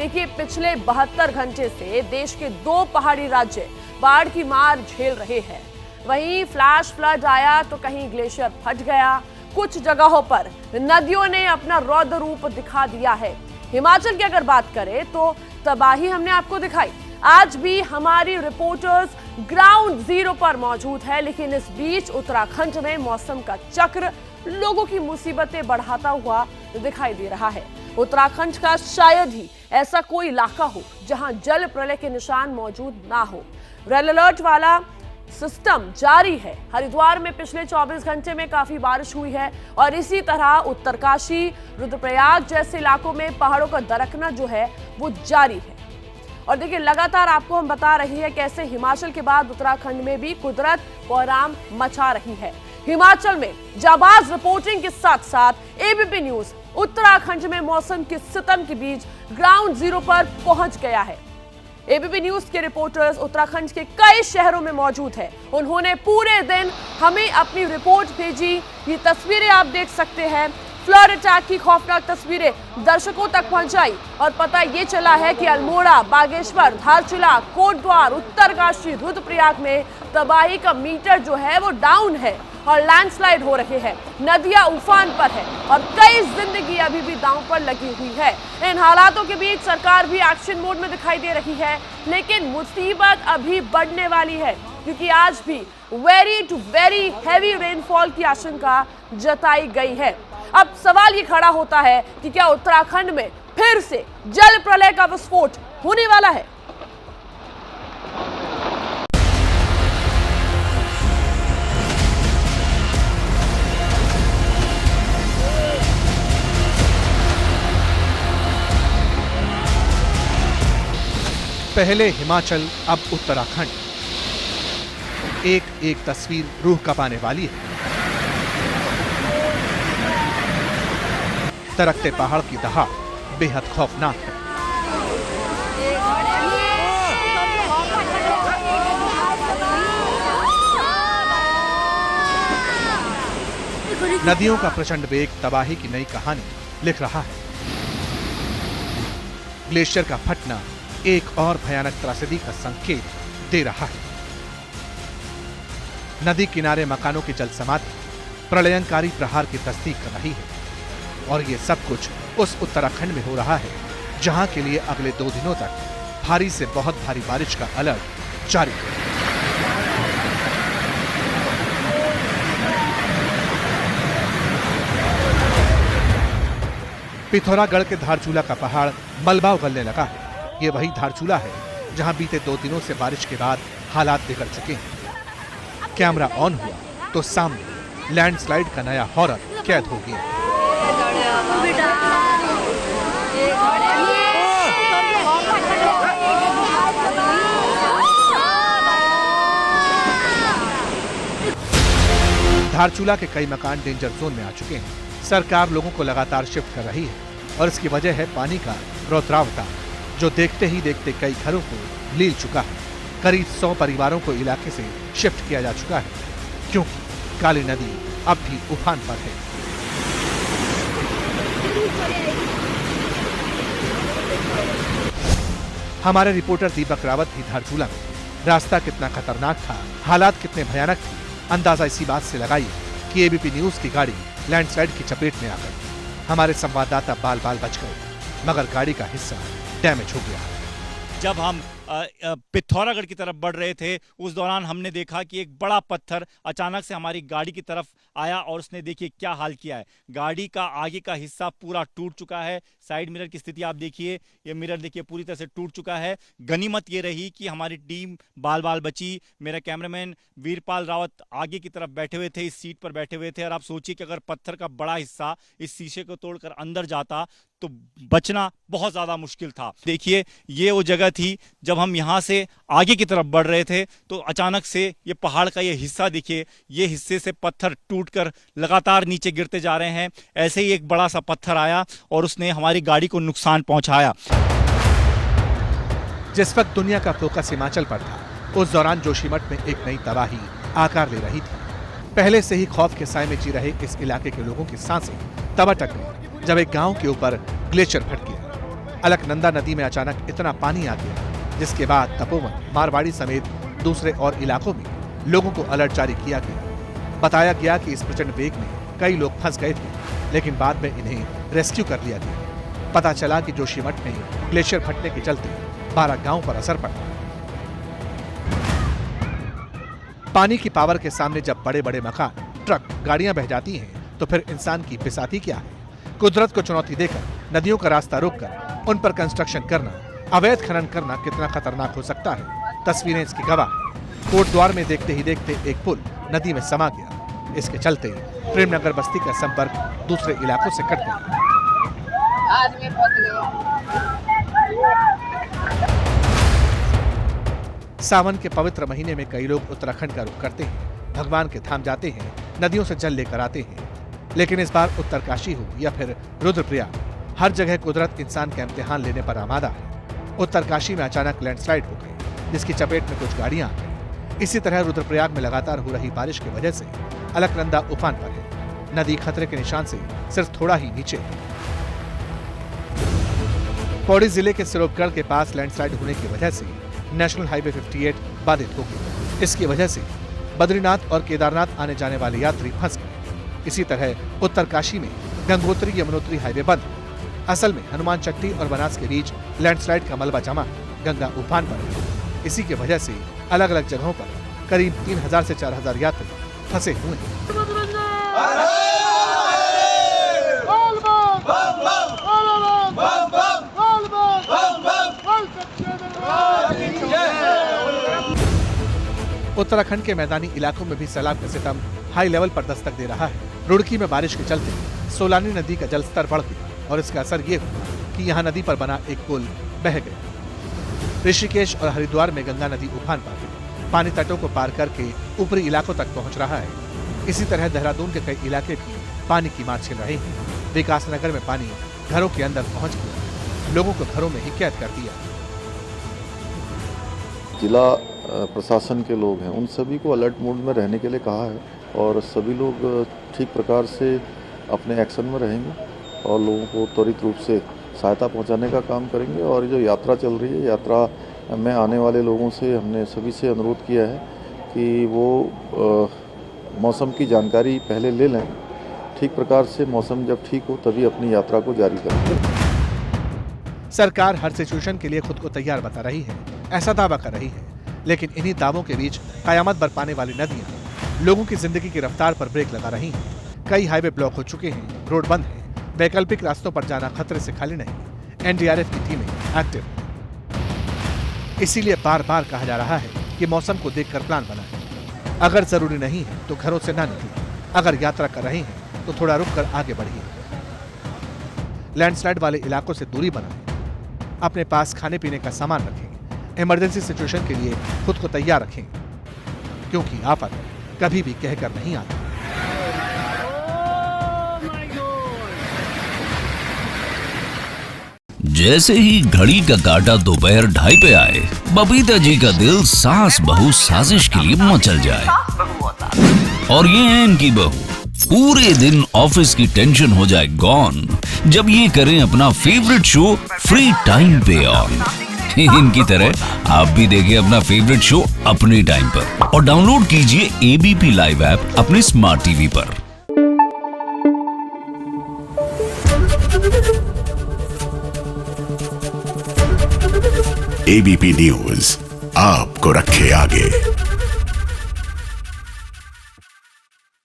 देखिए, पिछले 72 घंटे से देश के 2 पहाड़ी राज्य बाढ़ की मार झेल रहे हैं। वहीं फ्लैश फ्लड आया तो कहीं ग्लेशियर फट गया, कुछ जगहों पर नदियों ने अपना रौद्र रूप दिखा दिया है। हिमाचल की अगर बात करें तो तबाही हमने आपको दिखाई। आज भी हमारी रिपोर्टर्स ग्राउंड जीरो पर मौजूद है, लेकिन इस बीच उत्तराखंड में मौसम का चक्र लोगों की मुसीबतें बढ़ाता हुआ दिखाई दे रहा है। उत्तराखंड का शायद ही ऐसा कोई इलाका हो जहां जल प्रलय के निशान मौजूद ना हो। रेड अलर्ट वाला सिस्टम जारी है। हरिद्वार में पिछले 24 घंटे में काफी बारिश हुई है और इसी तरह उत्तरकाशी, रुद्रप्रयाग जैसे इलाकों में पहाड़ों का दरकना जो है वो जारी है। और देखिए, लगातार आपको हम बता रही है कैसे हिमाचल के बाद उत्तराखंड में भी कुदरत कोहराम मचा रही है। हिमाचल में जाबाज रिपोर्टिंग के साथ साथ एबीपी न्यूज उत्तराखंड में मौसम के सितम के बीच ग्राउंड जीरो पर पहुंच गया है। एबीपी न्यूज के रिपोर्टर्स उत्तराखंड के कई शहरों में मौजूद हैं। उन्होंने पूरे दिन हमें अपनी रिपोर्ट भेजी। ये तस्वीरें आप देख सकते हैं। फ्लड अटैक की खौफनाक तस्वीरें दर्शकों तक पहुंचाई और पता ये चला है कि अल्मोड़ा, बागेश्वर, धारचूला, कोटद्वार, उत्तरकाशी, रुद्रप्रयाग में तबाही का मीटर जो है वो डाउन है और लैंडस्लाइड हो रहे हैं। नदियां उफान पर है और कई जिंदगी अभी भी दांव पर लगी हुई है। इन हालातों के बीच सरकार भी एक्शन मोड में दिखाई दे रही है, लेकिन मुसीबत अभी बढ़ने वाली है क्योंकि आज भी very to very heavy rainfall की आशंका जताई गई है। अब सवाल ये खड़ा होता है कि क्या उत्तराखंड में फिर से जल प्रलय का विस्फोट होने वाला है? पहले हिमाचल, अब उत्तराखंड। एक एक तस्वीर रूह कपाने वाली है। तरकते पहाड़ की दहाड़ बेहद खौफनाक है। नदियों का प्रचंड वेग तबाही की नई कहानी लिख रहा है। ग्लेशियर का फटना एक और भयानक त्रासदी का संकेत दे रहा है। नदी किनारे मकानों की जल समाधि प्रलयंकारी प्रहार की तस्दीक कर रही है और ये सब कुछ उस उत्तराखंड में हो रहा है जहां के लिए अगले 2 दिनों तक भारी से बहुत भारी बारिश का अलर्ट जारी है। पिथौरागढ़ के धारचूला का पहाड़ मलबा उगलने लगा है। ये वही धारचूला है जहां बीते 2 दिनों से बारिश के बाद हालात बिगड़ चुके हैं। कैमरा ऑन हुआ तो सामने लैंडस्लाइड का नया हॉरर कैद हो गया। धारचूला के कई मकान डेंजर जोन में आ चुके हैं। सरकार लोगों को लगातार शिफ्ट कर रही है और इसकी वजह है पानी का रौद्रावतार, जो देखते ही देखते कई घरों को लील चुका है। करीब 100 परिवारों को इलाके से शिफ्ट किया जा चुका है क्योंकि काली नदी अब भी उफान पर है। हमारे रिपोर्टर दीपक रावत भी धारचूला में। रास्ता कितना खतरनाक था, हालात कितने भयानक थे, अंदाजा इसी बात से लगाइए कि एबीपी न्यूज की गाड़ी लैंडस्लाइड की चपेट में आ गई। हमारे संवाददाता बाल बाल बच गए, मगर गाड़ी का हिस्सा डैमेज हो गया। जब हम पिथौरागढ़ की तरफ बढ़ रहे थे उस दौरान हमने देखा कि एक बड़ा पत्थर अचानक से हमारी गाड़ी की तरफ आया और उसने देखिए क्या हाल किया है। गाड़ी का आगे का हिस्सा पूरा टूट चुका है। साइड मिरर की स्थिति आप देखिए, ये मिरर देखिए पूरी तरह से टूट चुका है। गनीमत ये रही कि हमारी टीम बाल बाल बची। मेरा कैमरामैन वीरपाल रावत आगे की तरफ बैठे हुए थे, इस सीट पर बैठे हुए थे और आप सोचिए कि अगर पत्थर का बड़ा हिस्सा इस शीशे को तोड़कर अंदर जाता तो बचना बहुत ज्यादा मुश्किल था। देखिए ये वो जगह थी जब हम यहाँ से आगे की तरफ बढ़ रहे थे तो अचानक से ये पहाड़ का ये हिस्सा देखिए, ये हिस्से से पत्थर टूटकर लगातार नीचे गिरते जा रहे हैं। ऐसे ही एक बड़ा सा पत्थर आया और उसने हमारी गाड़ी को नुकसान पहुंचाया। जिस वक्त दुनिया का फोकस हिमाचल पर था, उस दौरान जोशीमठ में एक नई तबाही आकार ले रही थी। पहले से ही खौफ के साए में जी रहे इस इलाके के लोगों की सांसें तब अटक गई जब एक गांव के ऊपर ग्लेशियर फट गया। अलकनंदा नदी में अचानक इतना पानी आ गया जिसके बाद तपोवन, मारवाड़ी समेत दूसरे और इलाकों में लोगों को अलर्ट जारी किया गया। बताया गया कि इस प्रचंड वेग में कई लोग फंस गए थे, लेकिन बाद में इन्हें रेस्क्यू कर लिया गया। पता चला कि जोशीमठ में ग्लेशियर फटने के चलते 12 गांवों पर असर पड़ा। पानी की पावर के सामने जब बड़े बड़े मकान, ट्रक, गाड़ियां बह जाती हैं, तो फिर इंसान की बिसाती क्या है? कुदरत को चुनौती देकर नदियों का रास्ता रोककर उन पर कंस्ट्रक्शन करना, अवैध खनन करना कितना खतरनाक हो सकता है, तस्वीरें इसकी गवाह हैं। कोटद्वार में देखते ही देखते एक पुल नदी में समा गया। इसके चलते प्रेमनगर बस्ती का संपर्क दूसरे इलाकों से कट गया। सावन के पवित्र महीने में कई लोग उत्तराखंड का रुख करते हैं, भगवान के धाम जाते हैं, नदियों से जल लेकर आते हैं। लेकिन इस बार उत्तरकाशी हो या फिर रुद्रप्रयाग, हर जगह कुदरत इंसान का इम्तिहान लेने पर आमादा है। उत्तरकाशी में अचानक लैंडस्लाइड हो गई, जिसकी चपेट में कुछ गाड़ियां आ गई। इसी तरह रुद्रप्रयाग में लगातार हो रही बारिश की वजह से अलकनंदा उफान पर है। नदी खतरे के निशान से सिर्फ थोड़ा ही नीचे है। पौड़ी जिले के सिरोपगढ़ के पास लैंडस्लाइड होने की वजह से नेशनल हाईवे 58 बाधित हो गई। इसकी वजह से बद्रीनाथ और केदारनाथ आने जाने वाले यात्री फंस गए। इसी तरह उत्तरकाशी में गंगोत्री यमुनोत्री हाईवे बंद। असल में हनुमान चट्टी और बनास के बीच लैंडस्लाइड का मलबा जमा, गंगा उफान पर है। इसी की वजह से अलग अलग जगहों पर करीब 3000 से 4000 यात्री फंसे हुए हैं। उत्तराखंड के मैदानी इलाकों में भी सैलाब का सितम हाई लेवल पर दस्तक दे रहा है। रुड़की में बारिश के चलते सोलानी नदी का जलस्तर बढ़ गया और इसका असर ये हुआ कि यहाँ नदी पर बना एक पुल बह गया। ऋषिकेश और हरिद्वार में गंगा नदी उफान पर गई। पानी तटों को पार करके ऊपरी इलाकों तक पहुंच रहा है। इसी तरह देहरादून के कई इलाके भी पानी की मार झेल रहे हैं। विकासनगर में पानी घरों के अंदर पहुंच गया, लोगों को घरों में ही कैद कर दिया। जिला प्रशासन के लोग हैं, उन सभी को अलर्ट मोड में रहने के लिए कहा है और सभी लोग ठीक प्रकार से अपने एक्शन में रहेंगे और लोगों को त्वरित रूप से सहायता पहुंचाने का काम करेंगे। और जो यात्रा चल रही है, यात्रा में आने वाले लोगों से हमने सभी से अनुरोध किया है कि वो मौसम की जानकारी पहले ले लें। ठीक प्रकार से मौसम जब ठीक हो तभी अपनी यात्रा को जारी करें। सरकार हर सिचुएशन के लिए खुद को तैयार बता रही है, ऐसा दावा कर रही है, लेकिन इन्हीं दावों के बीच कयामत बरपाने वाली नदियां लोगों की जिंदगी की रफ्तार पर ब्रेक लगा रही हैं। कई हाईवे ब्लॉक हो चुके हैं, रोड बंद है, वैकल्पिक रास्तों पर जाना खतरे से खाली नहीं। एनडीआरएफ की टीमें एक्टिव हैं। इसीलिए बार बार कहा जा रहा है कि मौसम को देखकर प्लान बनाएं। अगर जरूरी नहीं है तो घरों से ना निकलें। अगर यात्रा कर रहे हैं तो थोड़ा रुक कर आगे बढ़िए। लैंडस्लाइड वाले इलाकों से दूरी बनाएं। अपने पास खाने पीने का सामान रखें। इमरजेंसी सिचुएशन के लिए खुद को तैयार रखें, क्योंकि आफत कभी भी कहकर नहीं आती। जैसे ही घड़ी का काटा दोपहर 2:30 पे आए, बबीता जी का दिल सास बहू साजिश के लिए मचल जाए। और ये है इनकी बहू, पूरे दिन ऑफिस की टेंशन हो जाए गॉन जब ये करें अपना फेवरेट शो फ्री टाइम पे ऑन। इनकी तरह आप भी देखिए अपना फेवरेट शो अपने टाइम पर और डाउनलोड कीजिए एबीपी लाइव ऐप अपने स्मार्ट टीवी पर। एबीपी न्यूज आपको रखे आगे।